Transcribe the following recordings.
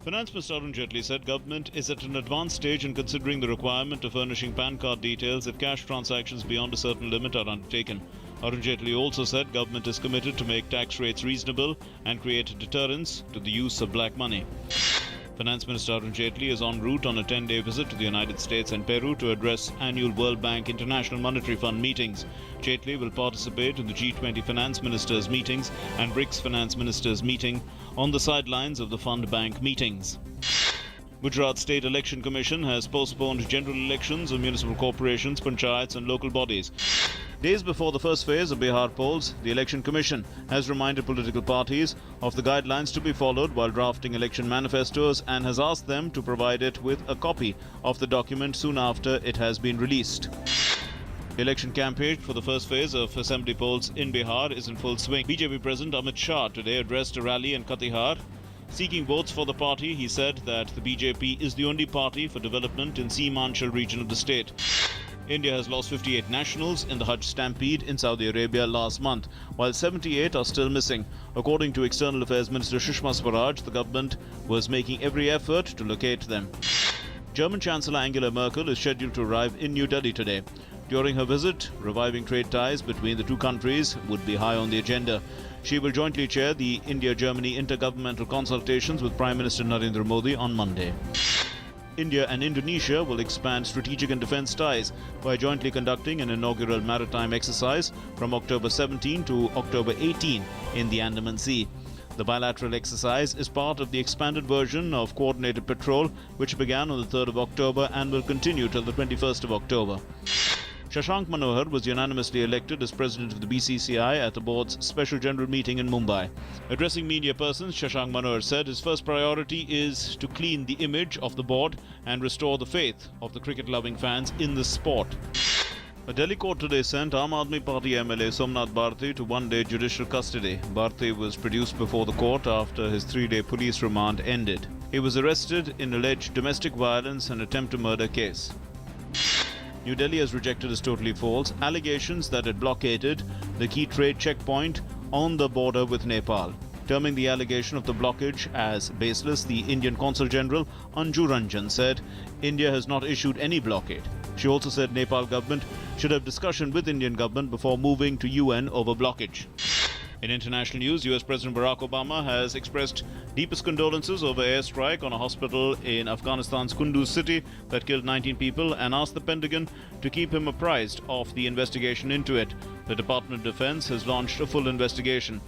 Finance Minister Arun Jaitley said government is at an advanced stage in considering the requirement of furnishing PAN card details if cash transactions beyond a certain limit are undertaken. Arun Jaitley also said government is committed to make tax rates reasonable and create deterrence to the use of black money. Finance Minister Arun Jaitley is en route on a 10-day visit to the United States and Peru to address annual World Bank International Monetary Fund meetings. Jaitley will participate in the G20 Finance Ministers meetings and BRICS Finance Ministers meeting on the sidelines of the Fund Bank meetings. Gujarat State Election Commission has postponed general elections of municipal corporations, panchayats and local bodies. Days before the first phase of Bihar polls, the Election Commission has reminded political parties of the guidelines to be followed while drafting election manifestos and has asked them to provide it with a copy of the document soon after it has been released. The election campaign for the first phase of assembly polls in Bihar is in full swing. BJP President Amit Shah today addressed a rally in Katihar. Seeking votes for the party, he said that the BJP is the only party for development in Seemanchal region of the state. India has lost 58 nationals in the Hajj stampede in Saudi Arabia last month, while 78 are still missing. According to External Affairs Minister Sushma Swaraj, the government was making every effort to locate them. German Chancellor Angela Merkel is scheduled to arrive in New Delhi today. During her visit, reviving trade ties between the two countries would be high on the agenda. She will jointly chair the India-Germany intergovernmental consultations with Prime Minister Narendra Modi on Monday. India and Indonesia will expand strategic and defence ties by jointly conducting an inaugural maritime exercise from October 17 to October 18 in the Andaman Sea. The bilateral exercise is part of the expanded version of coordinated patrol, which began on the 3rd of October and will continue till the 21st of October. Shashank Manohar was unanimously elected as president of the BCCI at the board's special general meeting in Mumbai. Addressing media persons, Shashank Manohar said his first priority is to clean the image of the board and restore the faith of the cricket-loving fans in the sport. A Delhi court today sent Aam Aadmi Party MLA Somnath Bharti to one-day judicial custody. Bharti was produced before the court after his 3-day police remand ended. He was arrested in alleged domestic violence and attempt to murder case. New Delhi has rejected as totally false allegations that it blockaded the key trade checkpoint on the border with Nepal. Terming the allegation of the blockage as baseless, the Indian Consul General Anju Ranjan said India has not issued any blockade. She also said Nepal government should have discussion with Indian government before moving to UN over blockage. In international news, US President Barack Obama has expressed deepest condolences over airstrike on a hospital in Afghanistan's Kunduz city that killed 19 people and asked the Pentagon to keep him apprised of the investigation into it. The Department of Defense has launched a full investigation.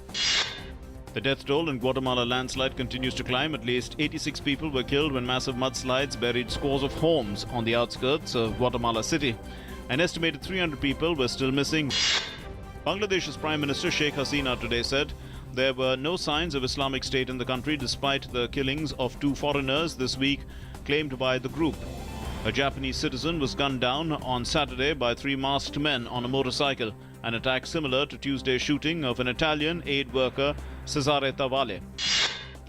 The death toll in Guatemala landslide continues to climb. At least 86 people were killed when massive mudslides buried scores of homes on the outskirts of Guatemala City. An estimated 300 people were still missing. Bangladesh's Prime Minister Sheikh Hasina today said there were no signs of Islamic State in the country despite the killings of 2 foreigners this week claimed by the group. A Japanese citizen was gunned down on Saturday by 3 masked men on a motorcycle, an attack similar to Tuesday's shooting of an Italian aid worker Cesare Tavale.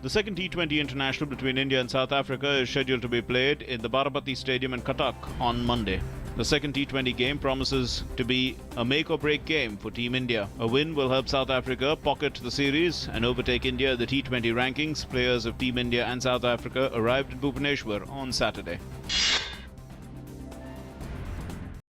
The second T20 international between India and South Africa is scheduled to be played in the Barapati Stadium in Cuttack on Monday. The second T20 game promises to be a make-or-break game for Team India. A win will help South Africa pocket the series and overtake India in the T20 rankings. Players of Team India and South Africa arrived in Bhubaneswar on Saturday.